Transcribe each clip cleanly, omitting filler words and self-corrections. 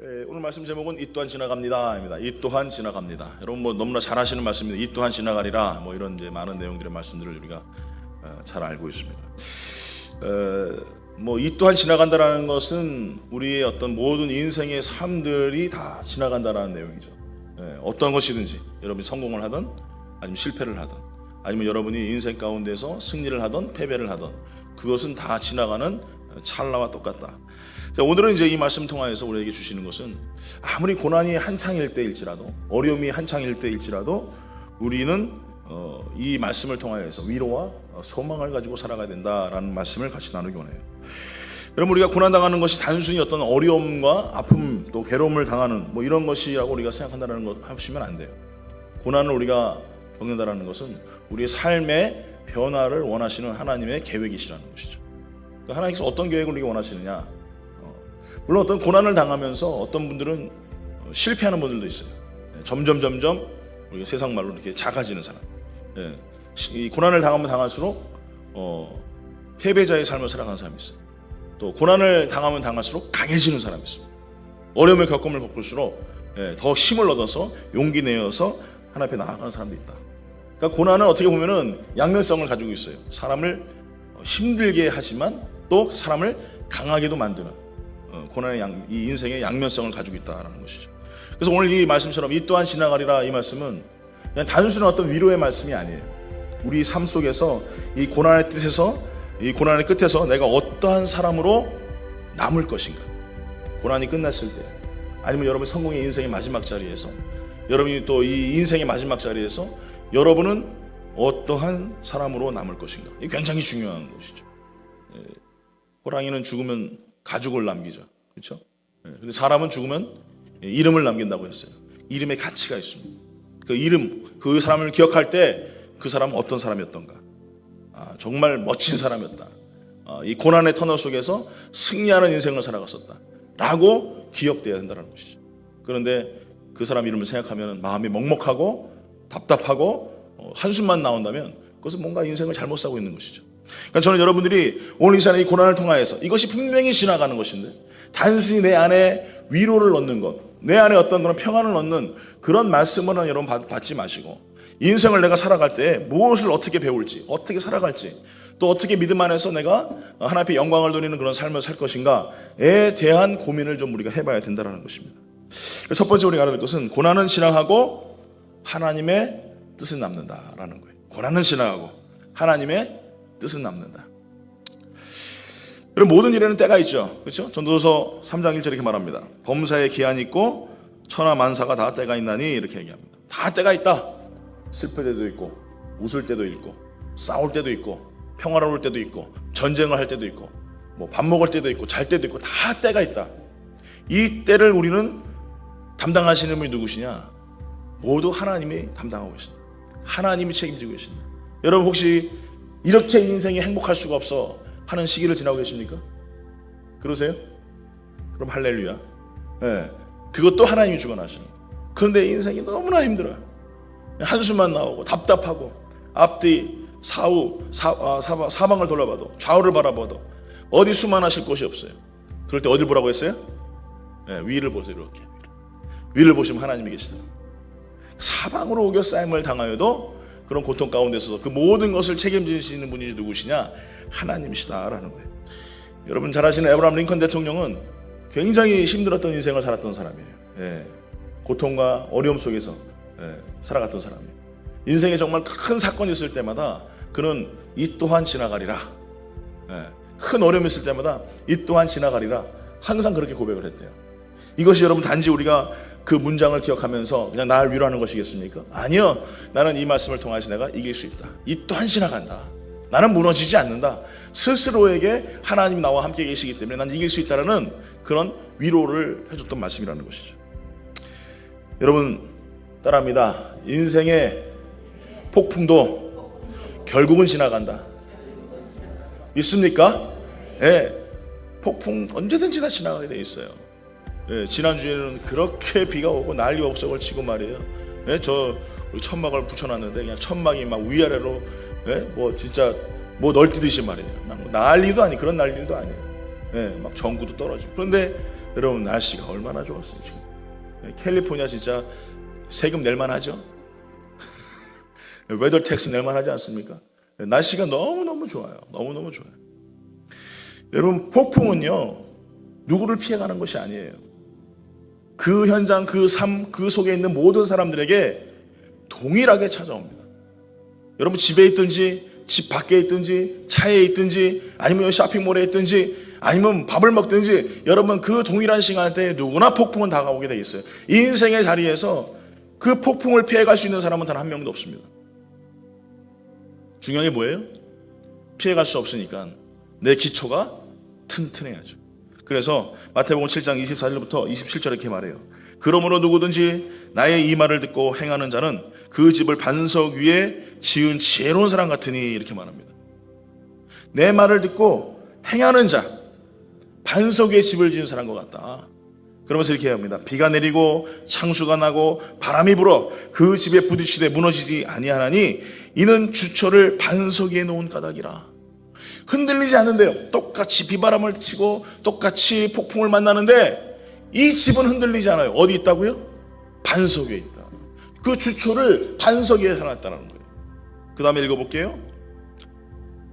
오늘 말씀 제목은 이 또한 지나갑니다. 이 또한 지나갑니다. 여러분 너무나 잘 아시는 말씀입니다. 이 또한 지나가리라. 이런 이제 많은 내용들의 말씀들을 우리가 잘 알고 있습니다. 이 또한 지나간다라는 것은 우리의 어떤 모든 인생의 삶들이 다 지나간다라는 내용이죠. 어떤 것이든지 여러분이 성공을 하든 아니면 실패를 하든 아니면 여러분이 인생 가운데서 승리를 하든 패배를 하든 그것은 다 지나가는 찰나와 똑같다. 자, 오늘은 이제 이 말씀 통하여서 우리에게 주시는 것은 아무리 고난이 한창일 때일지라도 어려움이 한창일 때일지라도 우리는 이 말씀을 통하여서 위로와 소망을 가지고 살아가야 된다라는 말씀을 같이 나누기 원해요. 여러분 우리가 고난당하는 것이 단순히 어떤 어려움과 아픔 또 괴로움을 당하는 이런 것이라고 우리가 생각한다는 것 하시면 안 돼요. 고난을 우리가 겪는다는 것은 우리의 삶의 변화를 원하시는 하나님의 계획이시라는 것이죠. 그러니까 하나님께서 어떤 계획을 우리가 원하시느냐, 물론 어떤 고난을 당하면서 어떤 분들은 실패하는 분들도 있어요. 점점 우리가 세상 말로 이렇게 작아지는 사람. 이 고난을 당하면 당할수록 패배자의 삶을 살아가는 사람이 있어요. 또 고난을 당하면 당할수록 강해지는 사람이 있어요. 어려움을 겪을수록 더 힘을 얻어서 용기 내어서 하나님 앞에 나아가는 사람도 있다. 그러니까 고난은 어떻게 보면은 양면성을 가지고 있어요. 사람을 힘들게 하지만 또 사람을 강하게도 만드는 고난의 이 인생의 양면성을 가지고 있다는 것이죠. 그래서 오늘 이 말씀처럼 이 또한 지나가리라 이 말씀은 그냥 단순한 어떤 위로의 말씀이 아니에요. 우리 삶 속에서 이 고난의 뜻에서 이 고난의 끝에서 내가 어떠한 사람으로 남을 것인가, 고난이 끝났을 때 아니면 여러분 성공의 인생의 마지막 자리에서 여러분이 또 이 인생의 마지막 자리에서 여러분은 어떠한 사람으로 남을 것인가, 이게 굉장히 중요한 것이죠. 호랑이는 죽으면 가죽을 남기죠. 그렇죠? 근데 사람은 죽으면 이름을 남긴다고 했어요. 이름에 가치가 있습니다. 그 이름, 그 사람을 기억할 때 그 사람은 어떤 사람이었던가, 정말 멋진 사람이었다, 이 고난의 터널 속에서 승리하는 인생을 살아갔었다 라고 기억돼야 된다는 것이죠. 그런데 그 사람 이름을 생각하면 마음이 먹먹하고 답답하고 한숨만 나온다면 그것은 뭔가 인생을 잘못 사고 있는 것이죠. 그러니까 저는 여러분들이 오늘 이 시간에 이 고난을 통하여서 이것이 분명히 지나가는 것인데 단순히 내 안에 위로를 얻는 것, 내 안에 어떤 그런 평안을 얻는 그런 말씀은 여러분 받지 마시고 인생을 내가 살아갈 때 무엇을 어떻게 배울지, 어떻게 살아갈지, 또 어떻게 믿음 안에서 내가 하나님 앞에 영광을 돌리는 그런 삶을 살 것인가에 대한 고민을 좀 우리가 해봐야 된다는 것입니다. 첫 번째 우리가 알아야 될 것은 고난은 지나가고 하나님의 뜻은 남는다라는 거예요. 고난은 지나가고 하나님의 뜻은 남는다. 그럼 모든 일에는 때가 있죠. 그렇죠? 전도서 3장 1절에 이렇게 말합니다. 범사에 기한이 있고 천하 만사가 다 때가 있나니 이렇게 얘기합니다. 다 때가 있다. 슬플 때도 있고 웃을 때도 있고 싸울 때도 있고 평화로울 때도 있고 전쟁을 할 때도 있고 밥 먹을 때도 있고 잘 때도 있고 다 때가 있다. 이 때를 우리는 담당하시는 분이 누구시냐? 모두 하나님이 담당하고 계신다. 하나님이 책임지고 계신다. 여러분 혹시 이렇게 인생이 행복할 수가 없어 하는 시기를 지나고 계십니까? 그러세요? 그럼 할렐루야. 그것도 하나님이 주관하시는 거예요. 그런데 인생이 너무나 힘들어요. 한숨만 나오고 답답하고 앞뒤 사방을 돌아봐도 좌우를 바라봐도 어디 수만하실 곳이 없어요. 그럴 때 어딜 보라고 했어요? 위를 보세요. 이렇게 위를 보시면 하나님이 계시다. 사방으로 우겨싸임을 당하여도 그런 고통 가운데서 그 모든 것을 책임지시는 분이 누구시냐? 하나님이시다라는 거예요. 여러분 잘 아시는 에브라함 링컨 대통령은 굉장히 힘들었던 인생을 살았던 사람이에요. 고통과 어려움 속에서 살아갔던 사람이에요. 인생에 정말 큰 사건이 있을 때마다 그는 이 또한 지나가리라, 큰 어려움이 있을 때마다 이 또한 지나가리라 항상 그렇게 고백을 했대요. 이것이 여러분 단지 우리가 그 문장을 기억하면서 그냥 나를 위로하는 것이겠습니까? 아니요. 나는 이 말씀을 통해서 내가 이길 수 있다. 이 또한 지나간다. 나는 무너지지 않는다. 스스로에게 하나님이 나와 함께 계시기 때문에 난 이길 수 있다는 그런 위로를 해줬던 말씀이라는 것이죠. 여러분 따라합니다. 인생의 폭풍도 결국은 지나간다. 믿습니까? 폭풍 언제든지 다 지나가게 돼 있어요. 지난주에는 그렇게 비가 오고 난리 업석을 치고 말이에요. 우리 천막을 붙여놨는데 그냥 천막이 막 위아래로 진짜 널뛰듯이 말이에요. 난리도 아니 그런 난리도 아니에요. 막 전구도 떨어지고. 그런데 여러분 날씨가 얼마나 좋았어요. 지금 캘리포니아 진짜 세금 낼만 하죠. 웨더 텍스 낼만 하지 않습니까? 날씨가 너무너무 좋아요. 너무너무 좋아요. 여러분 폭풍은요 누구를 피해가는 것이 아니에요. 그 현장, 그 삶, 그 속에 있는 모든 사람들에게 동일하게 찾아옵니다. 여러분 집에 있든지 집 밖에 있든지 차에 있든지 아니면 쇼핑몰에 있든지 아니면 밥을 먹든지 여러분 그 동일한 시간대에 누구나 폭풍은 다가오게 돼 있어요. 인생의 자리에서 그 폭풍을 피해갈 수 있는 사람은 단 한 명도 없습니다. 중요한 게 뭐예요? 피해갈 수 없으니까 내 기초가 튼튼해야죠. 그래서 마태복음 7장 24절부터 27절 이렇게 말해요. 그러므로 누구든지 나의 이 말을 듣고 행하는 자는 그 집을 반석 위에 지은 지혜로운 사람 같으니 이렇게 말합니다. 내 말을 듣고 행하는 자, 반석 위에 집을 지은 사람과 같다. 그러면서 이렇게 합니다. 비가 내리고 창수가 나고 바람이 불어 그 집에 부딪히되 무너지지 아니하나니 이는 주초를 반석 위에 놓은 까닭이라. 흔들리지 않는데요. 똑같이 비바람을 치고 똑같이 폭풍을 만나는데 이 집은 흔들리지 않아요. 어디 있다고요? 반석 위에 있다. 그 주초를 반석 위에 해놨다는 거예요. 그 다음에 읽어볼게요.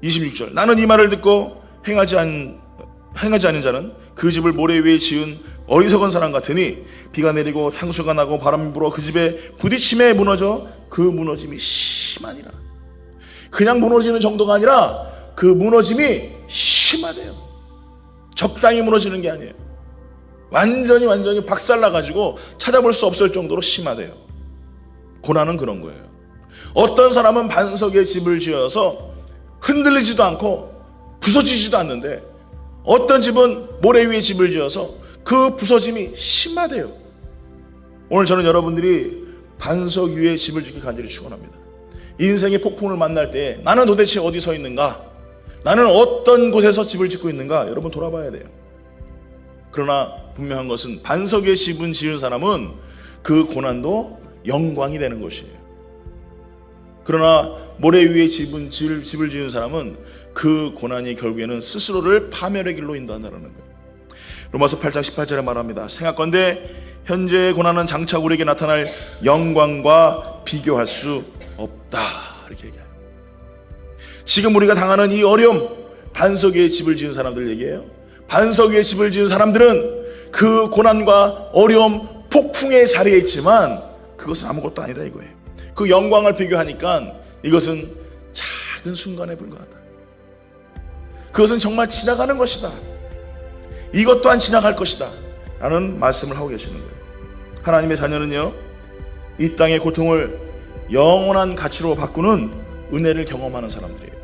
26절. 나는 이 말을 듣고 행하지 않은 자는 그 집을 모래 위에 지은 어리석은 사람 같으니 비가 내리고 창수가 나고 바람이 불어 그 집에 부딪힘에 무너져 그 무너짐이 심하니라. 그냥 무너지는 정도가 아니라 그 무너짐이 심하대요. 적당히 무너지는 게 아니에요. 완전히 박살나가지고 찾아볼 수 없을 정도로 심하대요. 고난은 그런 거예요. 어떤 사람은 반석에 집을 지어서 흔들리지도 않고 부서지지도 않는데 어떤 집은 모래 위에 집을 지어서 그 부서짐이 심하대요. 오늘 저는 여러분들이 반석 위에 집을 짓기 간절히 축원합니다. 인생의 폭풍을 만날 때 나는 도대체 어디 서 있는가? 나는 어떤 곳에서 집을 짓고 있는가? 여러분 돌아봐야 돼요. 그러나 분명한 것은 반석 위에 집을 지은 사람은 그 고난도 영광이 되는 것이에요. 그러나 모래 위에 집을 지은 사람은 그 고난이 결국에는 스스로를 파멸의 길로 인도한다는 거예요. 로마서 8장 18절에 말합니다. 생각건대 현재의 고난은 장차 우리에게 나타날 영광과 비교할 수 없다. 이렇게 얘기해요. 지금 우리가 당하는 이 어려움, 반석 위에 집을 지은 사람들 얘기해요. 반석 위에 집을 지은 사람들은 그 고난과 어려움, 폭풍의 자리에 있지만 그것은 아무것도 아니다 이거예요. 그 영광을 비교하니까 이것은 작은 순간에 불과하다. 그것은 정말 지나가는 것이다. 이것 또한 지나갈 것이다 라는 말씀을 하고 계시는 거예요. 하나님의 자녀는요, 이 땅의 고통을 영원한 가치로 바꾸는 은혜를 경험하는 사람들이에요.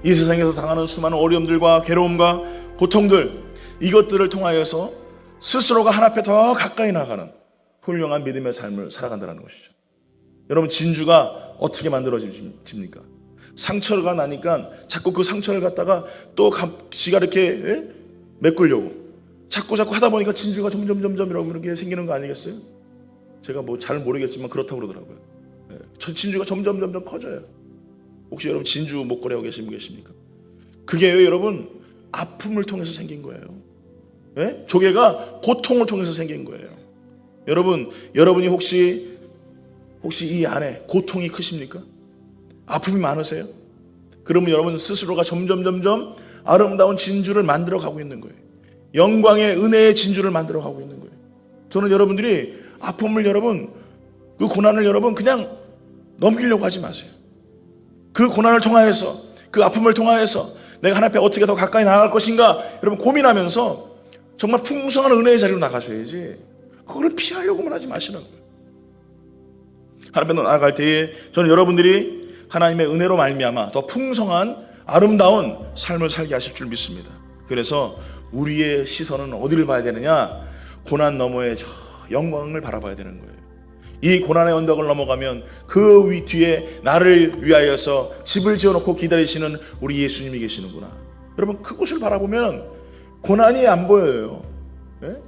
이 세상에서 당하는 수많은 어려움들과 괴로움과 고통들, 이것들을 통하여서 스스로가 하나님 앞에 더 가까이 나가는 훌륭한 믿음의 삶을 살아간다는 것이죠. 여러분, 진주가 어떻게 만들어집니까? 상처가 나니까 자꾸 그 상처를 갖다가 또 지가 이렇게 메꾸려고 자꾸 하다 보니까 진주가 점점 이렇게 생기는 거 아니겠어요? 제가 뭐 잘 모르겠지만 그렇다고 그러더라고요. 진주가 점점 커져요. 혹시 여러분 진주 목걸이 하고 계신 분 계십니까? 그게 왜 여러분 아픔을 통해서 생긴 거예요. 조개가 고통을 통해서 생긴 거예요. 여러분이 혹시 이 안에 고통이 크십니까? 아픔이 많으세요? 그러면 여러분 스스로가 점점 아름다운 진주를 만들어 가고 있는 거예요. 영광의 은혜의 진주를 만들어 가고 있는 거예요. 저는 여러분들이 아픔을 그 고난을 그냥 넘기려고 하지 마세요. 그 고난을 통하여서, 그 아픔을 통하여서 내가 하나님 앞에 어떻게 더 가까이 나아갈 것인가 여러분 고민하면서 정말 풍성한 은혜의 자리로 나가셔야지 그걸 피하려고만 하지 마시는 거예요. 하나님 앞에 나아갈 때에 저는 여러분들이 하나님의 은혜로 말미암아 더 풍성한 아름다운 삶을 살게 하실 줄 믿습니다. 그래서 우리의 시선은 어디를 봐야 되느냐? 고난 너머의 저 영광을 바라봐야 되는 거예요. 이 고난의 언덕을 넘어가면 그 뒤에 나를 위하여서 집을 지어놓고 기다리시는 우리 예수님이 계시는구나. 여러분 그곳을 바라보면 고난이 안 보여요.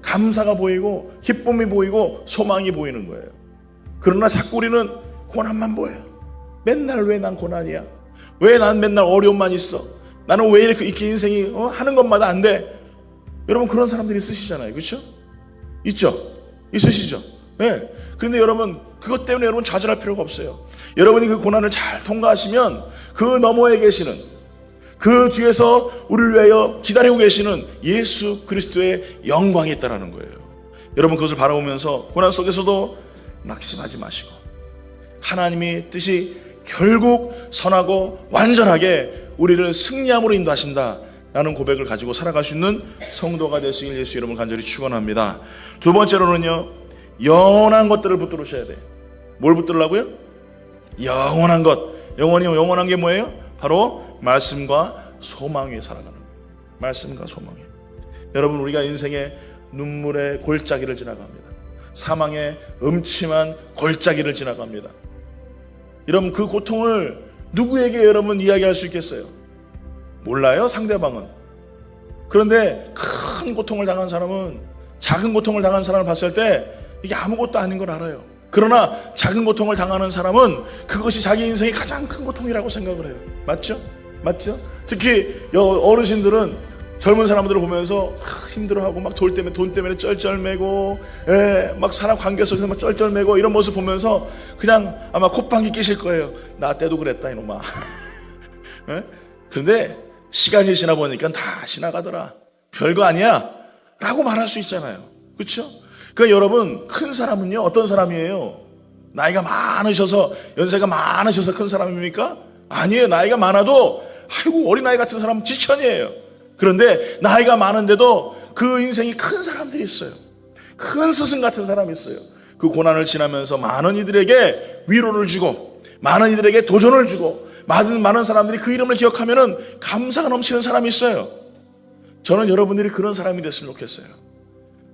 감사가 보이고 기쁨이 보이고 소망이 보이는 거예요. 그러나 자꾸 우리는 고난만 보여요. 맨날 왜 난 고난이야? 왜 난 맨날 어려움만 있어? 나는 왜 이렇게 인생이 하는 것마다 안 돼? 여러분 그런 사람들이 있으시잖아요. 그렇죠? 있죠? 있으시죠? 네. 그런데 여러분 그것 때문에 여러분 좌절할 필요가 없어요. 여러분이 그 고난을 잘 통과하시면 그 너머에 계시는, 그 뒤에서 우리를 위하여 기다리고 계시는 예수 그리스도의 영광이 있다는 거예요. 여러분 그것을 바라보면서 고난 속에서도 낙심하지 마시고 하나님의 뜻이 결국 선하고 완전하게 우리를 승리함으로 인도하신다라는 고백을 가지고 살아갈 수 있는 성도가 되시길 예수 여러분 간절히 축원합니다. 두 번째로는요, 영원한 것들을 붙들으셔야 돼요. 뭘 붙들라고요? 영원한 것. 영원한 게 뭐예요? 바로 말씀과 소망 위에 살아가는 거예요. 말씀과 소망 위에. 여러분 우리가 인생의 눈물의 골짜기를 지나갑니다. 사망의 음침한 골짜기를 지나갑니다. 여러분 그 고통을 누구에게 여러분 이야기할 수 있겠어요? 몰라요, 상대방은. 그런데 큰 고통을 당한 사람은, 작은 고통을 당한 사람을 봤을 때 이게 아무것도 아닌 걸 알아요. 그러나 작은 고통을 당하는 사람은 그것이 자기 인생의 가장 큰 고통이라고 생각을 해요. 맞죠? 맞죠? 특히 어르신들은 젊은 사람들을 보면서 힘들어하고 막 돈 때문에 쩔쩔매고, 막 사람 관계 속에서 막 쩔쩔매고 이런 모습 보면서 그냥 아마 콧방귀 끼실 거예요. 나 때도 그랬다 이놈아. 그런데 시간이 지나 보니까 다 지나가더라. 별거 아니야 라고 말할 수 있잖아요. 그렇죠? 그러니까 여러분 큰 사람은요 어떤 사람이에요? 나이가 많으셔서, 연세가 많으셔서 큰 사람입니까? 아니에요. 나이가 많아도 아이고 어린아이 같은 사람은 지천이에요. 그런데 나이가 많은데도 그 인생이 큰 사람들이 있어요. 큰 스승 같은 사람이 있어요. 그 고난을 지나면서 많은 이들에게 위로를 주고, 많은 이들에게 도전을 주고, 많은 사람들이 그 이름을 기억하면은 감사가 넘치는 사람이 있어요. 저는 여러분들이 그런 사람이 됐으면 좋겠어요.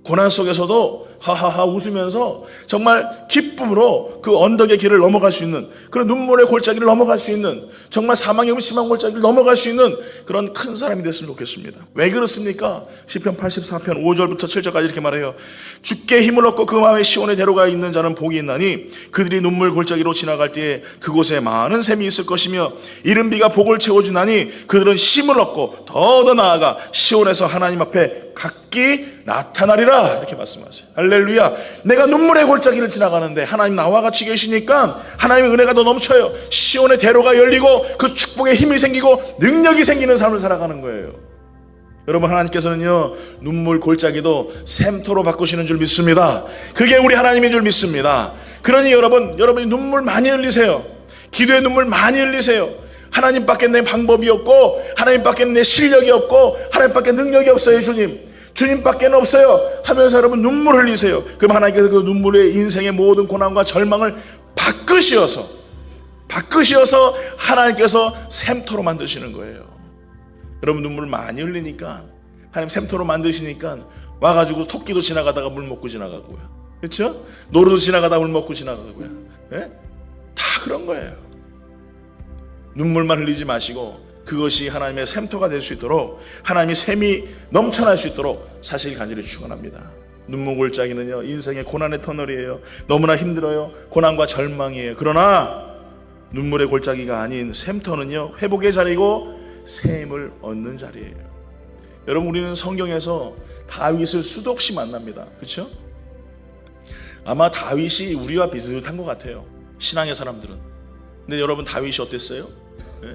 고난 속에서도 하하하 웃으면서 정말 기쁨으로 그 언덕의 길을 넘어갈 수 있는, 그런 눈물의 골짜기를 넘어갈 수 있는, 정말 사망의 음침한 골짜기를 넘어갈 수 있는 그런 큰 사람이 됐으면 좋겠습니다. 왜 그렇습니까? 시편 84편 5절부터 7절까지 이렇게 말해요. 주께 힘을 얻고 그 마음에 시온에 데려가 있는 자는 복이 있나니 그들이 눈물 골짜기로 지나갈 때에 그곳에 많은 샘이 있을 것이며 이른 비가 복을 채워주나니 그들은 힘을 얻고 더 나아가 시온에서 하나님 앞에 각기 나타나리라. 이렇게 말씀하세요. 할렐루야. 내가 눈물의 골짜기를 지나가는데 하나님 나와 같이 계시니까 하나님의 은혜가 더 넘쳐요. 시온의 대로가 열리고 그 축복의 힘이 생기고 능력이 생기는 삶을 살아가는 거예요. 여러분 하나님께서는요 눈물 골짜기도 샘터로 바꾸시는 줄 믿습니다. 그게 우리 하나님인 줄 믿습니다. 그러니 여러분이 눈물 많이 흘리세요. 기도의 눈물 많이 흘리세요. 하나님밖에 내 방법이 없고, 하나님밖에 내 실력이 없고, 하나님밖에 능력이 없어요. 주님밖에 없어요 하면서 여러분 눈물 흘리세요. 그럼 하나님께서 그 눈물의 인생의 모든 고난과 절망을 바꾸시어서 하나님께서 샘터로 만드시는 거예요. 여러분 눈물을 많이 흘리니까 하나님 샘터로 만드시니까 와가지고 토끼도 지나가다가 물 먹고 지나가고요. 그렇죠? 노루도 지나가다가 물 먹고 지나가고요. 네? 다 그런 거예요. 눈물만 흘리지 마시고 그것이 하나님의 샘터가 될 수 있도록, 하나님의 샘이 넘쳐날 수 있도록 사실 간절히 축원합니다. 눈물 골짜기는요 인생의 고난의 터널이에요. 너무나 힘들어요. 고난과 절망이에요. 그러나 눈물의 골짜기가 아닌 샘터는요 회복의 자리고 샘을 얻는 자리예요. 여러분 우리는 성경에서 다윗을 수도 없이 만납니다. 그렇죠? 아마 다윗이 우리와 비슷한 것 같아요, 신앙의 사람들은. 근데 여러분 다윗이 어땠어요? 네?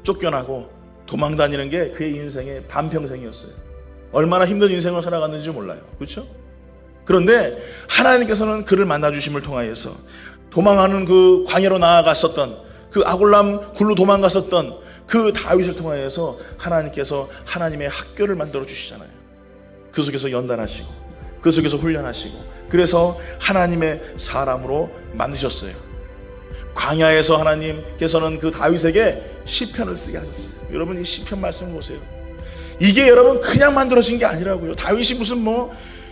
쫓겨나고 도망다니는 게 그의 인생의 반평생이었어요. 얼마나 힘든 인생을 살아갔는지 몰라요. 그렇죠? 그런데 하나님께서는 그를 만나주심을 통하여서 도망하는 그 광야로 나아갔었던, 그 아골람 굴로 도망갔었던 그 다윗을 통하여서 하나님께서 하나님의 학교를 만들어 주시잖아요. 그 속에서 연단하시고 그 속에서 훈련하시고 그래서 하나님의 사람으로 만드셨어요. 광야에서 하나님께서는 그 다윗에게 시편을 쓰게 하셨어요. 여러분 이 시편 말씀 보세요. 이게 여러분 그냥 만들어진 게 아니라고요. 다윗이 무슨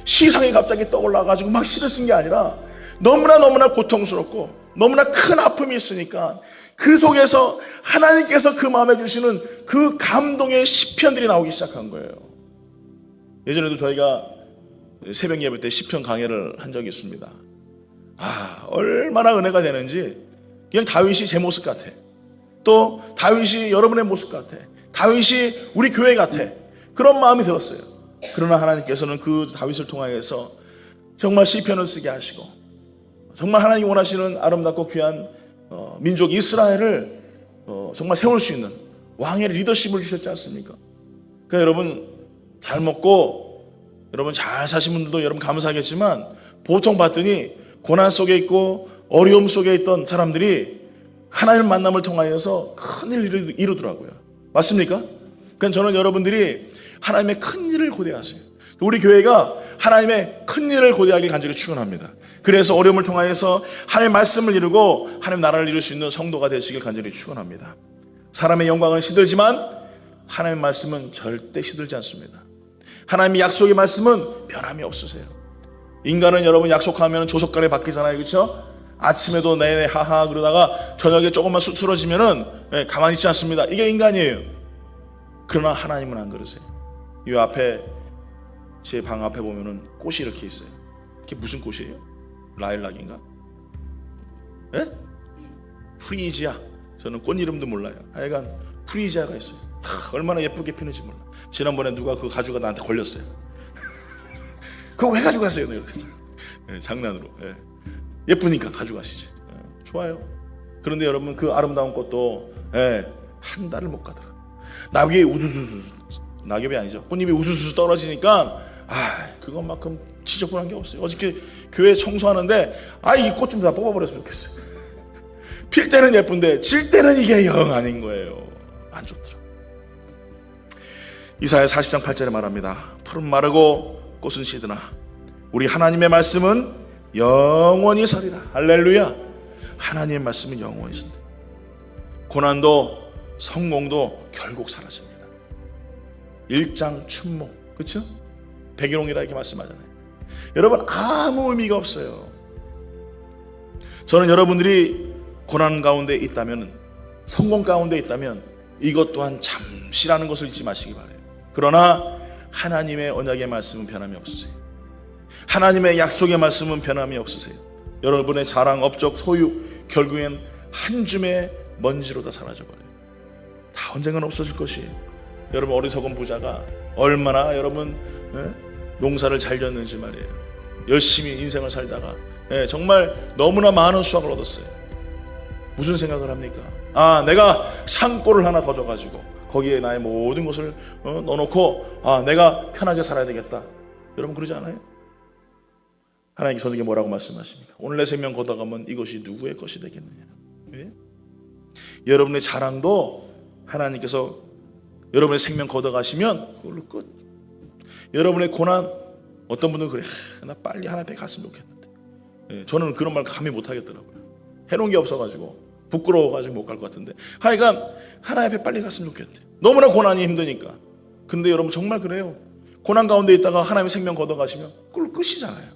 시상이 갑자기 떠올라가지고 막 시를 쓴 게 아니라 너무나 고통스럽고 너무나 큰 아픔이 있으니까 그 속에서 하나님께서 그 마음에 주시는 그 감동의 시편들이 나오기 시작한 거예요. 예전에도 저희가 새벽 예배 때 시편 강해를 한 적이 있습니다. 얼마나 은혜가 되는지. 그냥 다윗이 제 모습 같아. 또 다윗이 여러분의 모습 같아. 다윗이 우리 교회 같아. 그런 마음이 들었어요. 그러나 하나님께서는 그 다윗을 통하여서 정말 시편을 쓰게 하시고 정말 하나님이 원하시는 아름답고 귀한 민족 이스라엘을 정말 세울 수 있는 왕의 리더십을 주셨지 않습니까? 그러니까 여러분 잘 먹고 여러분 잘 사신 분들도 여러분 감사하겠지만 보통 봤더니 고난 속에 있고 어려움 속에 있던 사람들이 하나님의 만남을 통하여서 큰 일을 이루더라고요. 맞습니까? 그러니까 저는 여러분들이 하나님의 큰 일을 고대하세요. 우리 교회가 하나님의 큰 일을 고대하길 간절히 축원합니다. 그래서 어려움을 통하여서 하나님의 말씀을 이루고 하나님의 나라를 이룰 수 있는 성도가 되시길 간절히 축원합니다. 사람의 영광은 시들지만 하나님의 말씀은 절대 시들지 않습니다. 하나님의 약속의 말씀은 변함이 없으세요. 인간은 여러분 약속하면 조속간에 바뀌잖아요. 그렇죠? 아침에도 네네 하하 그러다가 저녁에 조금만 쓰러지면은 가만히 있지 않습니다. 이게 인간이에요. 그러나 하나님은 안 그러세요. 이 앞에 제 방 앞에 보면은 꽃이 이렇게 있어요. 이게 무슨 꽃이에요? 라일락인가? 예? 프리지아. 저는 꽃 이름도 몰라요. 하여간 프리지아가 있어요. 얼마나 예쁘게 피는지 몰라. 지난번에 누가 그 가지고 나한테 걸렸어요. 그거 왜 가져가세요? 네, 장난으로. 예쁘니까 가져가시지. 좋아요. 그런데 여러분 그 아름다운 꽃도 한 달을 못 가더라. 낙엽이 우수수수, 낙엽이 아니죠. 꽃잎이 우수수수 떨어지니까 그것만큼 지저분한 게 없어요. 어저께 교회 청소하는데 이 꽃 좀 다 뽑아버렸으면 좋겠어요. 필 때는 예쁜데 질 때는 이게 영 아닌 거예요. 안 좋더라. 이사야 40장 8절에 말합니다. 풀은 마르고 꽃은 시드나 우리 하나님의 말씀은 영원히 서리라. 할렐루야. 하나님의 말씀은 영원히 선다. 고난도 성공도 결국 사라집니다. 일장춘몽, 그렇죠? 백일홍이라 이렇게 말씀하잖아요. 여러분 아무 의미가 없어요. 저는 여러분들이 고난 가운데 있다면, 성공 가운데 있다면 이것 또한 잠시라는 것을 잊지 마시기 바라요. 그러나 하나님의 언약의 말씀은 변함이 없으세요. 하나님의 약속의 말씀은 변함이 없으세요. 여러분의 자랑, 업적, 소유 결국엔 한 줌의 먼지로 다 사라져버려요. 다 언젠간 없어질 것이에요. 여러분 어리석은 부자가 얼마나 여러분 농사를 잘 졌는지 말이에요. 열심히 인생을 살다가 정말 너무나 많은 수확을 얻었어요. 무슨 생각을 합니까? 내가 산골을 하나 더 줘가지고 거기에 나의 모든 것을 넣어놓고 내가 편하게 살아야 되겠다. 여러분 그러지 않아요? 하나님께서 저에게 뭐라고 말씀하십니까? 오늘 내 생명 걷어가면 이것이 누구의 것이 되겠느냐? 예? 여러분의 자랑도 하나님께서 여러분의 생명 걷어가시면 그걸로 끝. 여러분의 고난, 어떤 분들은 그래, 나 빨리 하나님 앞에 갔으면 좋겠는데. 예, 저는 그런 말 감히 못 하겠더라고요. 해놓은 게 없어가지고 부끄러워가지고 못 갈 것 같은데. 하여간 하나님 앞에 빨리 갔으면 좋겠대. 너무나 고난이 힘드니까. 근데 여러분 정말 그래요. 고난 가운데 있다가 하나님의 생명 걷어가시면 그걸로 끝이잖아요.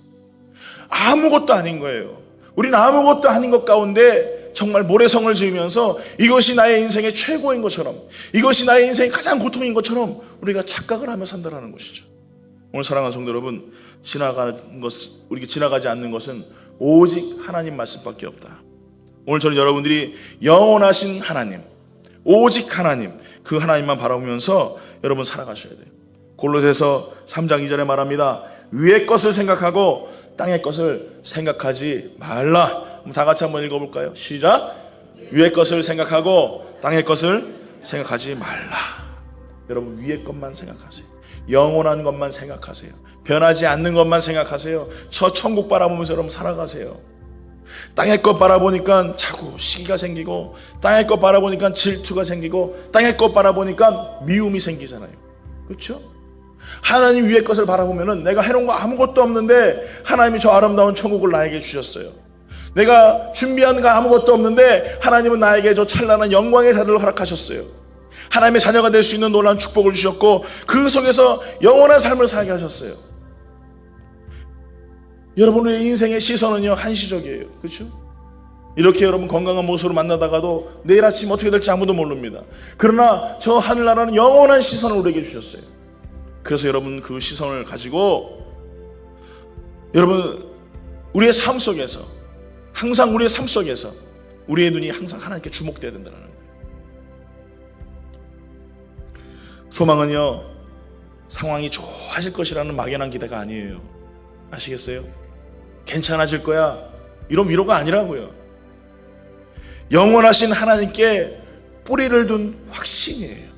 아무것도 아닌 거예요. 우리는 아무것도 아닌 것 가운데 정말 모래성을 지으면서 이것이 나의 인생의 최고인 것처럼, 이것이 나의 인생의 가장 고통인 것처럼 우리가 착각을 하며 산다라는 것이죠. 오늘 사랑하는 성도 여러분, 우리가 지나가지 않는 것은 오직 하나님 말씀밖에 없다. 오늘 저는 여러분들이 영원하신 하나님, 오직 하나님, 그 하나님만 바라보면서 여러분 살아가셔야 돼요. 골로새서 3장 2절에 말합니다. 위의 것을 생각하고 땅의 것을 생각하지 말라. 다 같이 한번 읽어볼까요? 시작. 위의 것을 생각하고 땅의 것을 생각하지 말라. 여러분 위의 것만 생각하세요. 영원한 것만 생각하세요. 변하지 않는 것만 생각하세요. 저 천국 바라보면서 여러분 살아가세요. 땅의 것 바라보니까 자꾸 시기가 생기고, 땅의 것 바라보니까 질투가 생기고, 땅의 것 바라보니까 미움이 생기잖아요. 그렇죠? 하나님 위의 것을 바라보면은 내가 해놓은 거 아무것도 없는데 하나님이 저 아름다운 천국을 나에게 주셨어요. 내가 준비한 거 아무것도 없는데 하나님은 나에게 저 찬란한 영광의 자리를 허락하셨어요. 하나님의 자녀가 될 수 있는 놀라운 축복을 주셨고 그 속에서 영원한 삶을 살게 하셨어요. 여러분의 인생의 시선은요 한시적이에요. 그렇죠? 이렇게 여러분 건강한 모습으로 만나다가도 내일 아침 어떻게 될지 아무도 모릅니다. 그러나 저 하늘나라는 영원한 시선을 우리에게 주셨어요. 그래서 여러분 그 시선을 가지고 여러분 우리의 삶 속에서 항상 우리의 삶 속에서 우리의 눈이 항상 하나님께 주목되어야 된다는 거예요. 소망은요 상황이 좋은 좋아질 것이라는 막연한 기대가 아니에요. 아시겠어요? 괜찮아질 거야, 이런 위로가 아니라고요. 영원하신 하나님께 뿌리를 둔 확신이에요.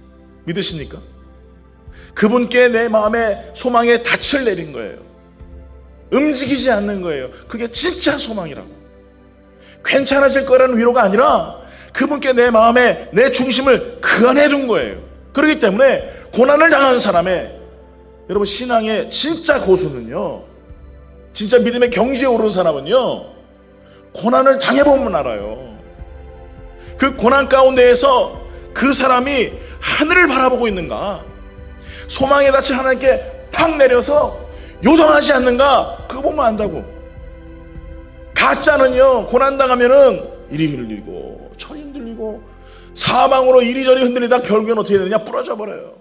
믿으십니까? 그분께 내 마음에 소망의 닻을 내린 거예요. 움직이지 않는 거예요. 그게 진짜 소망이라고. 괜찮아질 거라는 위로가 아니라 그분께 내 마음에 내 중심을 그 안에 둔 거예요. 그렇기 때문에 고난을 당한 사람의, 여러분, 신앙의 진짜 고수는요, 진짜 믿음의 경지에 오른 사람은요, 고난을 당해보면 알아요. 그 고난 가운데에서 그 사람이 하늘을 바라보고 있는가, 소망의 닻을 하나님께 팍 내려서 요동하지 않는가, 그거 보면 안다고. 가짜는요, 고난당하면은 이리 흔들리고 저리 흔들리고 사방으로 이리저리 흔들리다 결국엔 어떻게 되느냐, 부러져 버려요.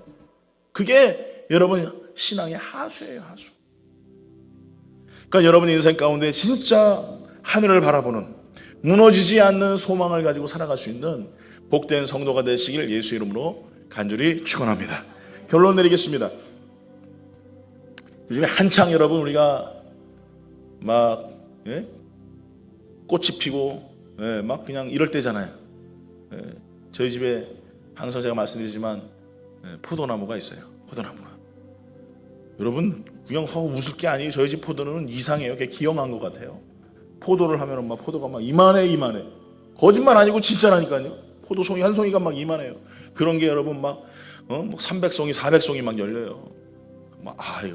그게 여러분 신앙의 하수예요, 하수. 그러니까 여러분 인생 가운데 진짜 하늘을 바라보는, 무너지지 않는 소망을 가지고 살아갈 수 있는 복된 성도가 되시길 예수 이름으로 간절히 축원합니다. 결론 내리겠습니다. 요즘에 한창 여러분 우리가 막 꽃이 피고 막 그냥 이럴 때잖아요. 저희 집에 항상 제가 말씀드리지만 포도나무가 있어요. 포도나무가. 여러분 그냥 웃을 게 아니에요. 저희 집 포도는 이상해요. 그게 기형한 것 같아요. 포도를 하면은 막 포도가 막 이만해. 거짓말 아니고 진짜라니까요. 포도송이 한 송이가 막 이만해요. 그런 게 여러분 막 300송이 400송이 막 열려요.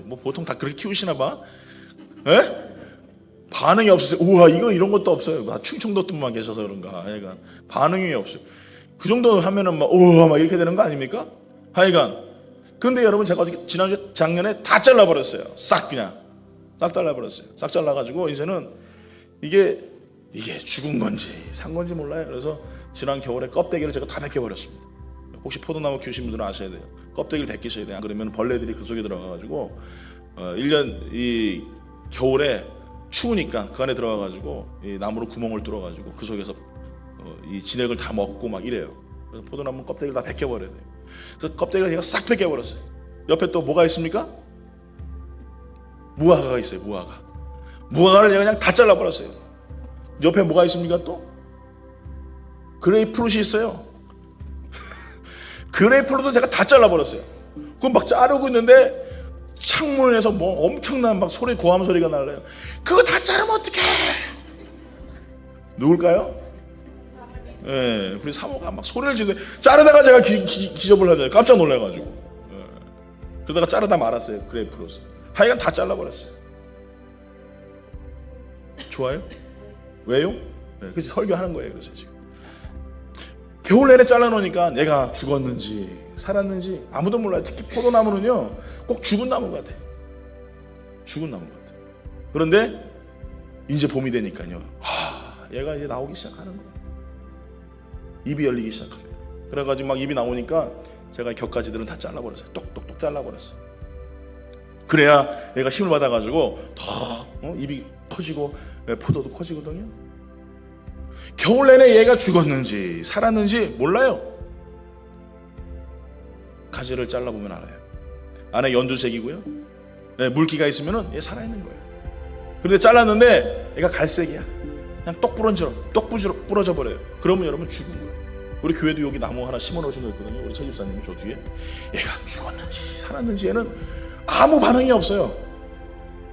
뭐 보통 다 그렇게 키우시나 봐. 반응이 없으세요. 우와, 이런 것도 없어요. 충청도 분만 계셔서 그런가. 하여간 반응이 없어요. 그 정도 하면은 우와 막 이렇게 되는 거 아닙니까? 하여간. 근데 여러분 제가 작년에 다 잘라버렸어요. 싹 잘라버렸어요. 싹 잘라가지고 이제는 이게 죽은 건지 산 건지 몰라요. 그래서 지난 겨울에 껍데기를 제가 다 벗겨버렸습니다. 혹시 포도나무 키우신 분들은 아셔야 돼요. 껍데기를 벗기셔야 돼요. 안 그러면 벌레들이 그 속에 들어가가지고 1년 이 겨울에 추우니까 그 안에 들어가가지고 이 나무로 구멍을 뚫어가지고 그 속에서 이 진액을 다 먹고 막 이래요. 그래서 포도나무 껍데기를 다 벗겨버려야 돼요. 그래서 껍데기를 제가 싹 벗겨버렸어요. 옆에 또 뭐가 있습니까? 무화과가 있어요. 무화과를 제가 그냥 다 잘라버렸어요. 옆에 뭐가 있습니까 또? 그레이프루트이 있어요. 그레이프루트도 제가 다 잘라버렸어요. 그건 막 자르고 있는데 창문에서 뭐 엄청난 막 고함 소리가 날라요. 그거 다 자르면 어떡해? 누굴까요? 우리 사모가 막 소리를 지르고 자르다가 제가 기접을 하잖아요. 깜짝 놀라가지고. 그러다가 자르다 말았어요. 그레이프루트. 하여간 다 잘라버렸어요. 좋아요? 왜요? 그래서 설교하는 거예요. 그래서 지금 겨울 내내 잘라놓으니까 내가 죽었는지 살았는지 아무도 몰라요. 특히 포도나무는요 꼭 죽은 나무 같아요. 그런데 이제 봄이 되니까요, 얘가 이제 나오기 시작하는 거예요. 입이 열리기 시작합니다. 그래가지고 막 입이 나오니까 제가 격가지들은 다 잘라버렸어요. 똑똑똑 잘라버렸어요. 그래야 얘가 힘을 받아가지고 더 입이 커지고 포도도 커지거든요. 겨울 내내 얘가 죽었는지 살았는지 몰라요. 가지를 잘라보면 알아요. 안에 연두색이고요, 물기가 있으면 얘 살아있는 거예요. 그런데 잘랐는데 얘가 갈색이야. 그냥 똑 부러져 버려요. 그러면 여러분 죽은 거예요. 우리 교회도 여기 나무 하나 심어 놓으신 거 있거든요. 우리 차 집사님이 저 뒤에. 얘가 죽었는지 살았는지 얘는 아무 반응이 없어요.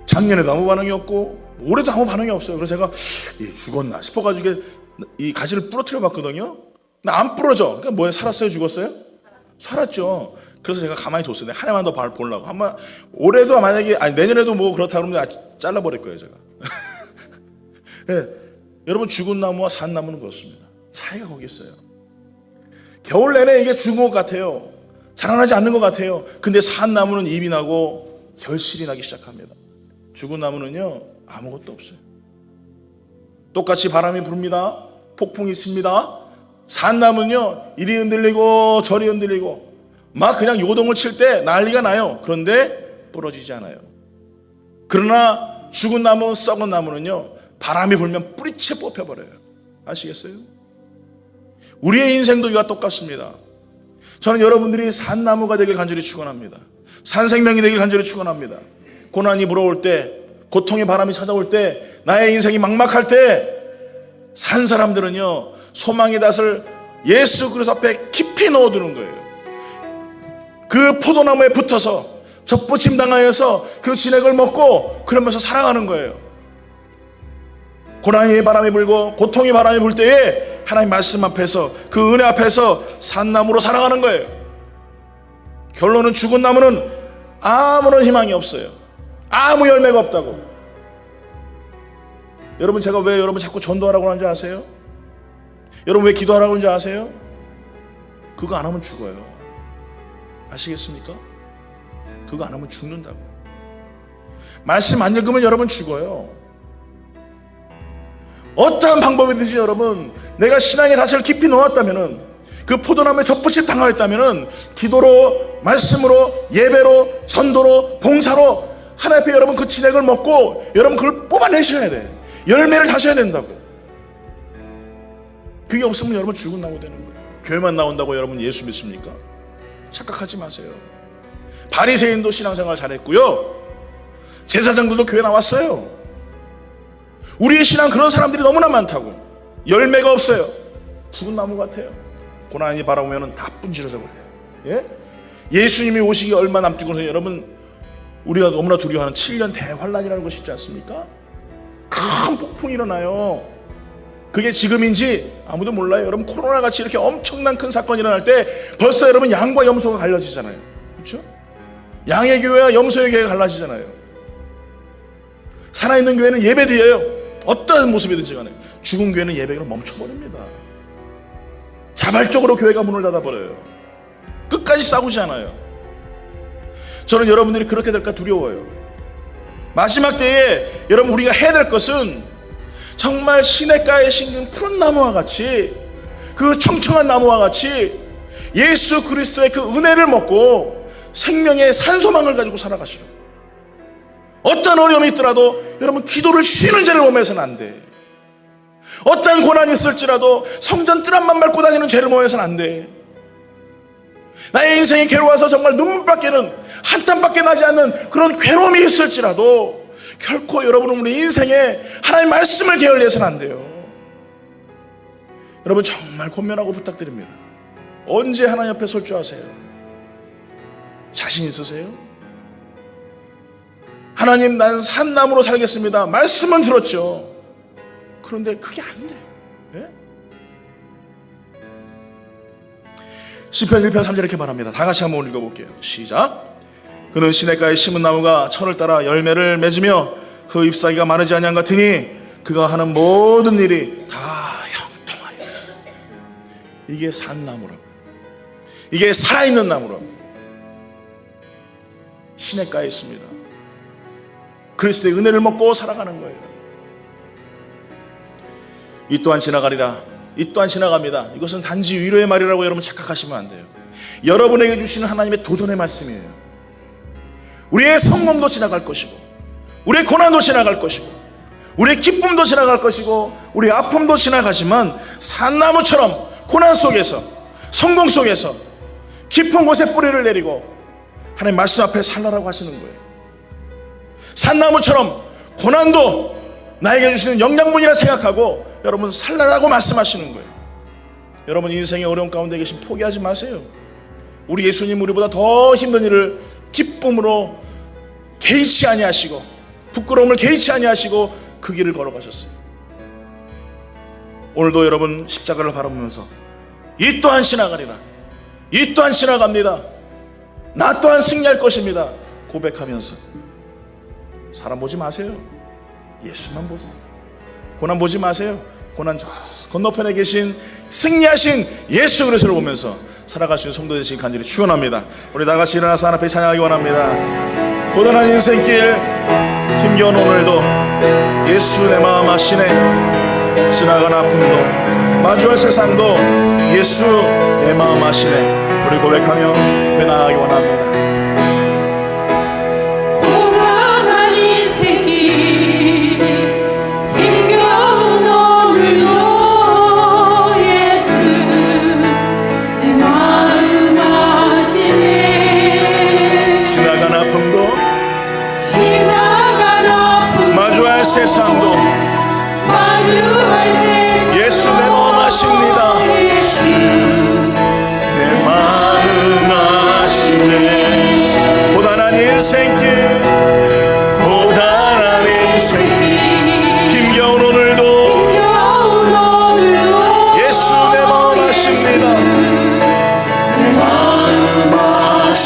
작년에도 아무 반응이 없고 올해도 아무 반응이 없어요. 그래서 제가 얘 죽었나 싶어가지고 이 가지를 부러뜨려 봤거든요. 근데 안 부러져. 그러니까 뭐예요? 살았어요? 죽었어요? 살았죠. 그래서 제가 가만히 뒀어요. 한 해만 더 보려고. 한번 올해도 만약에 내년에도 뭐 그렇다 그러면 잘라버릴 거예요 제가. 여러분 죽은 나무와 산 나무는 그렇습니다. 차이가 거기 있어요. 겨울 내내 이게 죽은 것 같아요. 자라나지 않는 것 같아요. 근데 산 나무는 잎이 나고 결실이 나기 시작합니다. 죽은 나무는요 아무것도 없어요. 똑같이 바람이 부릅니다. 폭풍이 칩니다. 산 나무는요 이리 흔들리고 저리 흔들리고 막 그냥 요동을 칠 때 난리가 나요. 그런데 부러지지 않아요. 그러나 죽은 나무, 썩은 나무는요 바람이 불면 뿌리채 뽑혀버려요. 아시겠어요? 우리의 인생도 이와 똑같습니다. 저는 여러분들이 산나무가 되길 간절히 축원합니다. 산 생명이 되길 간절히 축원합니다. 고난이 불어올 때, 고통의 바람이 찾아올 때, 나의 인생이 막막할 때 산 사람들은요, 소망의 닷을 예수 그리스도 앞에 깊이 넣어두는 거예요. 그 포도나무에 붙어서 접붙임 당하여서 그 진액을 먹고 그러면서 살아가는 거예요. 고난의 바람이 불고 고통의 바람이 불 때에 하나님 말씀 앞에서, 그 은혜 앞에서 산나무로 살아가는 거예요. 결론은 죽은 나무는 아무런 희망이 없어요. 아무 열매가 없다고. 여러분, 제가 왜 여러분 자꾸 전도하라고 하는지 아세요? 여러분 왜 기도하라고 하는지 아세요? 그거 안 하면 죽어요. 아시겠습니까? 그거 안 하면 죽는다고. 말씀 안 읽으면 여러분 죽어요. 어떠한 방법이든지 여러분, 내가 신앙의 닷을 깊이 넣었다면은, 그 포도나무에 접붙이 당하였다면은, 기도로, 말씀으로, 예배로, 전도로, 봉사로 하나님 앞에 여러분 그 진액을 먹고 여러분 그걸 뽑아내셔야 돼. 열매를 다셔야 된다고. 그게 없으면 여러분 죽은 나무 되는 거예요. 교회만 나온다고 여러분 예수 믿습니까? 착각하지 마세요. 바리새인도 신앙생활 잘했고요, 제사장들도 교회 나왔어요. 우리의 신앙 그런 사람들이 너무나 많다고. 열매가 없어요. 죽은 나무 같아요. 고난이 바라보면 다 분지러져 버려요. 예? 예수님이 오시기 얼마 남지 않고서 여러분, 우리가 너무나 두려워하는 7년 대환란이라는 것이 있지 않습니까? 큰 폭풍이 일어나요. 그게 지금인지 아무도 몰라요. 여러분, 코로나 같이 이렇게 엄청난 큰 사건이 일어날 때 벌써 여러분 양과 염소가 갈라지잖아요. 그렇죠? 양의 교회와 염소의 교회가 갈라지잖아요. 살아있는 교회는 예배드려요. 어떤 모습이든지 간에. 죽은 교회는 예배가 멈춰버립니다. 자발적으로 교회가 문을 닫아버려요. 끝까지 싸우지 않아요. 저는 여러분들이 그렇게 될까 두려워요. 마지막 때에 여러분 우리가 해야 될 것은 정말 시냇가에 심긴 푸른 나무와 같이, 그 청청한 나무와 같이 예수 그리스도의 그 은혜를 먹고 생명의 산소망을 가지고 살아가시라. 어떤 어려움이 있더라도 여러분 기도를 쉬는 죄를 범해서는 안 돼. 어떤 고난이 있을지라도 성전 뜰 앞만 밟고 다니는 죄를 범해서는 안 돼. 나의 인생이 괴로워서 정말 눈물밖에는 한 땀밖에 나지 않는 그런 괴로움이 있을지라도 결코 여러분은 우리 인생에 하나님의 말씀을 게을리해서는 안 돼요. 여러분 정말 권면하고 부탁드립니다. 언제 하나님 앞에 설 줄 아세요? 자신 있으세요? 하나님, 난 산나무로 살겠습니다. 말씀은 들었죠. 그런데 그게 안 돼. 예? 시편 1편 3절 이렇게 말합니다. 다 같이 한번 읽어볼게요. 시작. 그는 시냇가에 심은 나무가 철을 따라 열매를 맺으며 그 잎사귀가 마르지 아니한 같으니 그가 하는 모든 일이 다 형통하리라. 이게 산나무라고. 이게 살아있는 나무라고. 시냇가에 있습니다. 그리스도의 은혜를 먹고 살아가는 거예요. 이 또한 지나가리라. 이 또한 지나갑니다. 이것은 단지 위로의 말이라고 여러분 착각하시면 안 돼요. 여러분에게 주시는 하나님의 도전의 말씀이에요. 우리의 성공도 지나갈 것이고, 우리의 고난도 지나갈 것이고, 우리의 기쁨도 지나갈 것이고, 우리의 아픔도 지나가지만 산나무처럼 고난 속에서, 성공 속에서 깊은 곳에 뿌리를 내리고 하나님 말씀 앞에 살라라고 하시는 거예요. 산나무처럼 고난도 나에게 주시는 영양분이라 생각하고 여러분 살라라고 말씀하시는 거예요. 여러분 인생의 어려움 가운데 계신 포기하지 마세요. 우리 예수님 우리보다 더 힘든 일을 기쁨으로 개의치 아니하시고, 부끄러움을 개의치 아니하시고 그 길을 걸어가셨어요. 오늘도 여러분 십자가를 바라보면서 이 또한 지나가리라, 이 또한 지나갑니다, 나 또한 승리할 것입니다 고백하면서 사람 보지 마세요. 예수만 보세요. 고난 보지 마세요. 고난 저 건너편에 계신 승리하신 예수 그리스도를 보면서 살아갈 수 있는 성도 되시기 간절히 축원합니다. 우리 다같이 일어나서 하나님 앞에 찬양하기 원합니다. 고단한 인생길 힘겨운 오늘도 예수 내 마음 아시네. 지나간 아픔도 마주할 세상도 예수 내 마음 아시네. 우리 고백하며 배나가기 원합니다.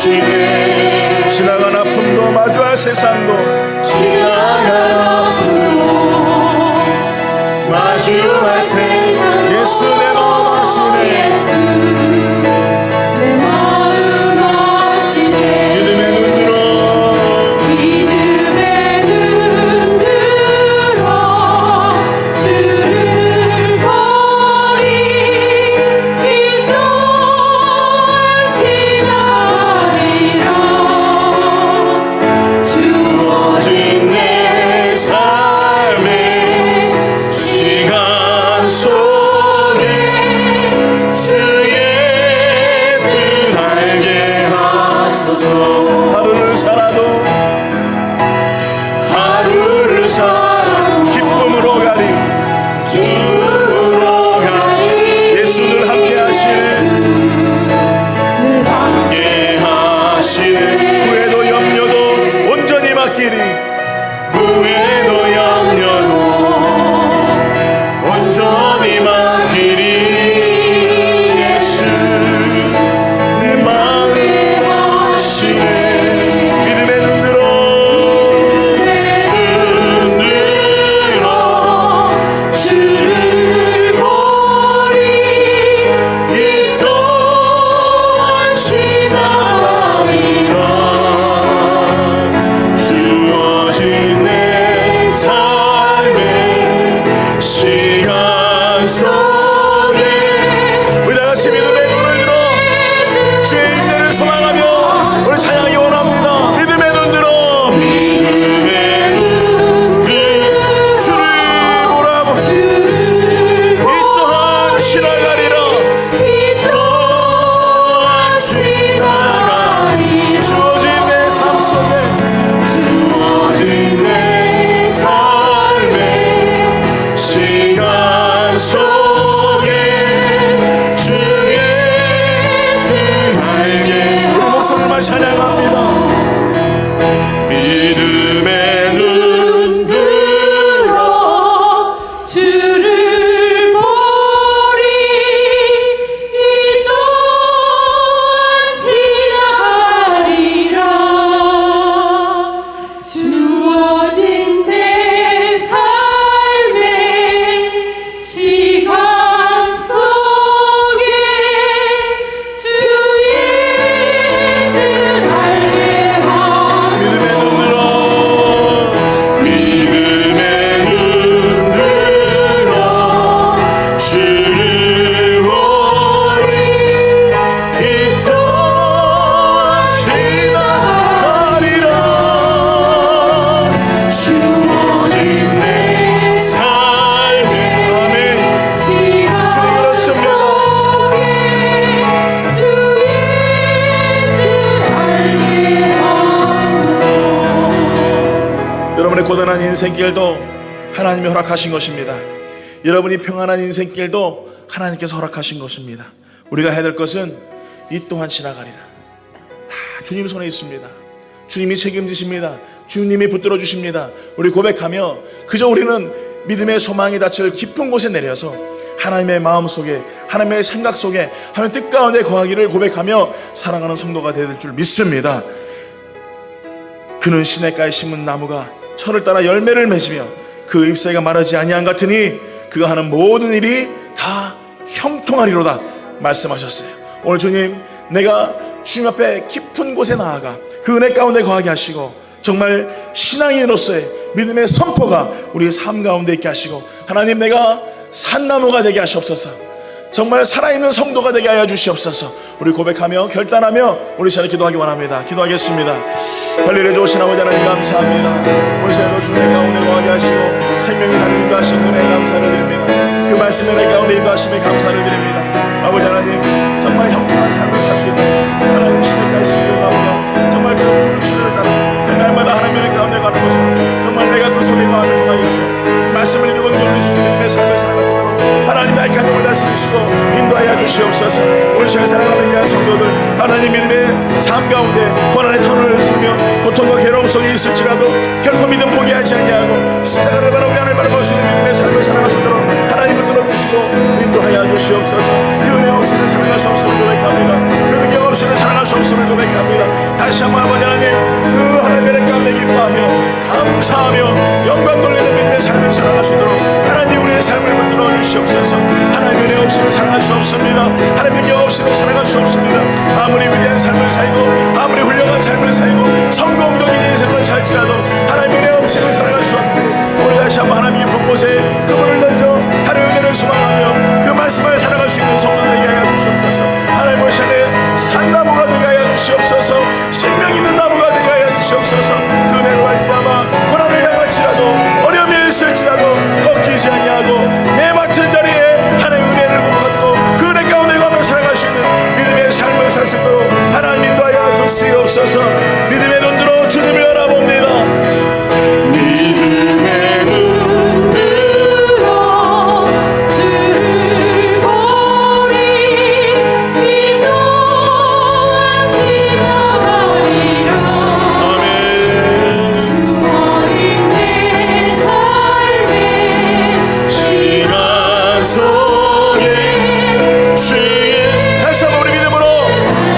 하시네. 지나간 아픔도 마주할 세상도 지나간 아픔도 마주할 세상 예수 내 마음 아시네. 내 마음 아시네. 믿음의 눈 들어 믿음의 눈 들어 주를 버리 이 또한 지나리라. 주어진 내 삶의 시간 속에 주의 뜻 알게 하소서. 하루를 살아도 하루를 살아도 기쁨으로 가리 기쁨으로 가리. 예수를 함께 하시네. 늘 함께 하시네. 후회도 염려도 온전히 맡기리 후회도 염려도 온전히 맡기리. 예수 내 마음 하시네. 믿음의 눈 들어 눈 들어 주를 버리 이 또한 지나리라. 주어진 내 삶의 시간 속에 우리 다같이 믿음의 눈을 들어 주의 인내를 소망하며 우리 찬양하기 원합니다. 믿음의 눈 들어 믿음의 눈 들어 주를 보라 주를 이 또한 지나가리라. 이 또한 지나가리라. 주어진 내 삶 속에 주어진 내 삶의 시간 속에 주의 뜻 알게. 우리 목소리만 찬양합니다. 믿음의 눈 들어 주를 보리 이 또한 지나가리라. 주어진 내 삶의 시간 속에 주의 뜻 알게 하소서. 믿음의 눈 들어 믿음의 눈 들어 주를 보리 이 또한 지나가리라. 주어진 내 삶의 아멘. 시간 주님 그렇습니다. 속에 주의 뜻 알게 하소서. 여러분의 고단한 인생길도 하나님이 허락하신 것입니다. 여러분이 평안한 인생길도 하나님께서 허락하신 것입니다. 우리가 해야 될 것은 이 또한 지나가리라. 다 주님 손에 있습니다. 주님이 책임지십니다. 주님이 붙들어 주십니다. 우리 고백하며 그저 우리는 믿음의 소망이 닫힐 깊은 곳에 내려서 하나님의 마음 속에, 하나님의 생각 속에, 하나님의 뜻 가운데 거하기를 고백하며 사랑하는 성도가 되어야 될 줄 믿습니다. 그는 시냇가에 심은 나무가 철을 따라 열매를 맺으며 그 잎사귀가 마르지 아니한 같으니 그가 하는 모든 일이 다 형통하리로다 말씀하셨어요. 오늘 주님, 내가 주님 앞에 깊은 곳에 나아가 그 은혜 가운데 거하게 하시고 정말 신앙인으로서의 믿음의 선포가 우리의 삶 가운데 있게 하시고 하나님, 내가 산나무가 되게 하시옵소서. 정말 살아있는 성도가 되게 하여 주시옵소서. 우리 고백하며 결단하며 우리 시간에 기도하기 원합니다. 기도하겠습니다. 관리를 해주신 아버지 하나님 감사합니다. 우리 시간에도 주님의 가운데 거하게 하시고 생명의 산을 인도하신 은혜 감사를 드립니다. 그 말씀의 은혜 가운데 인도하심에 감사를 드립니다. 아버지 하나님, 정말 형통한 삶을 살 수 있는 하나님 시냇가에 심는 나무가 정말 그 푸른 철을 따라 날마다 하나님의 가운데 가는 것은 정말 내가 그 속에 마음을 통하여서 말씀을 읽고 놀리시는 믿음의 삶을 살아갈 수 있도록 하나님 나의 감동을 다스리시고 인도하여 주시옵소서. 우리 시간에 살아가는 자 성도들 하나님 믿음의 삶 가운데 고난의 터널을 쓰며 고통과 괴로움 속에 있을지라도 결코 믿음 포기하지 아니하고 십자가를 바라보며 하나님을 바라볼 수 있는 믿음의 삶을 살아갈 수 있도록 하나님 붙들어 주시고 인도하여 주시옵소서. 그 은혜 없이는 살아갈 수 없음을 고백합니다. 그 능력 없이는 살아갈 수 없음을 고백합니다. 다시 한번 아버지 하나님 그 하나님의 은혜 가운데 기뻐하며 감사하며 영광 돌리는 믿음의 삶을 살아갈 수 있도록 하나님 우리의 삶을 붙들어 주시옵소서. 하나님의 은혜 없이는 살아갈 수 없습니다. 하나님의 능력 없이는 살아갈 수 없습니다. 아무리 위대한 삶을 살고 아무리 훌륭한 삶을 살고 성공적인 인생을 살지라도 하나님의 은혜 없이는 살아갈 수 없고, 오늘 다시 한번 하나님 깊은 곳에 그분을 던져 하나님의 은혜를 소망하며 그 말씀을 살아갈 수 있는 성도들 되게 하여 주시옵소서. 하나님 의 시간에 산나무가 되게 하여 주시옵소서. 생명 있는 나무가 되게 하여 주시옵소서. 그 은혜로 말미암아 고난을 당할지라도 어려움이 있을지라도 꺾이지 아니하고 내 맡은 자리에 하나님의 은혜를 고백하고 그 은혜 가운데 가며 살아갈 수 있는 믿음의 삶을 살 수 있도록 하나님 인도하여 주시옵소서. 믿음의 눈으로 주님을 알아봅니다. 믿음의 눈 들어 주를 보리. 이 또한 지나가리라. 아멘. 주어진 내 삶의 시간 속에 주의 다시 한번 우리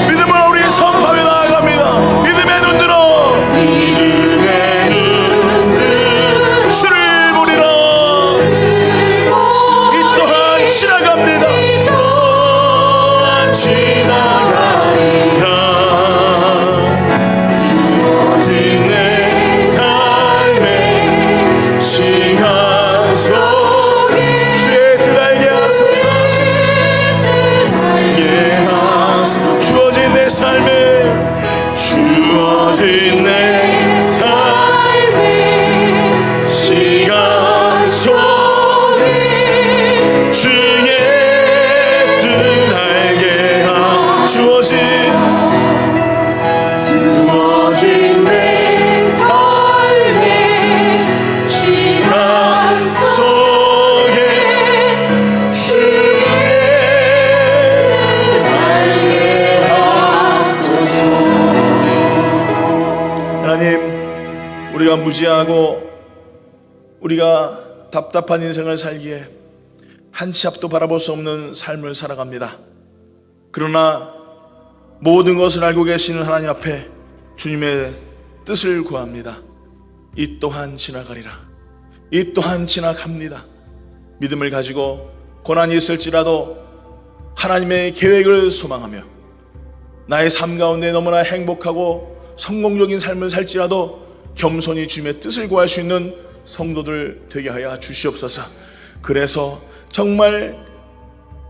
믿음으로 우리 선포하며 나아갑니다. 믿음의 눈 들어 믿음의 눈 들어 주를 보리라. 이 또한 지나갑니다. 또한 지나가리라. 주어진 내 삶의 시간 속에 주의 뜻 알게 하소서. 알게 하소서. 주어진 내 삶에 주어진 내 삶의 시간 속에 주의 뜻 알게 하소서. 주어진 내 삶의 시간 속에 주의 뜻 알게 하소서. 하나님, 우리가 무지하고 우리가 답답한 인생을 살기에 한 치 앞도 바라볼 수 없는 삶을 살아갑니다. 그러나 모든 것을 알고 계시는 하나님 앞에 주님의 뜻을 구합니다. 이 또한 지나가리라. 이 또한 지나갑니다. 믿음을 가지고 고난이 있을지라도 하나님의 계획을 소망하며 나의 삶 가운데 너무나 행복하고 성공적인 삶을 살지라도 겸손히 주님의 뜻을 구할 수 있는 성도들 되게 하여 주시옵소서. 그래서 정말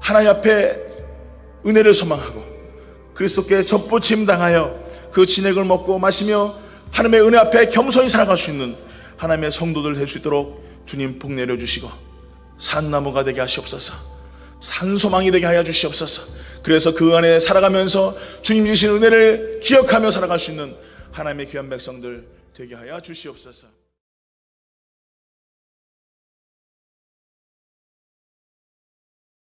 하나님 앞에 은혜를 소망하고 그리스도께 접붙임 당하여 그 진액을 먹고 마시며 하나님의 은혜 앞에 겸손히 살아갈 수 있는 하나님의 성도들 될 수 있도록 주님 복 내려주시고 산나무가 되게 하시옵소서. 산소망이 되게 하여 주시옵소서. 그래서 그 안에 살아가면서 주님 주신 은혜를 기억하며 살아갈 수 있는 하나님의 귀한 백성들 되게 하여 주시옵소서.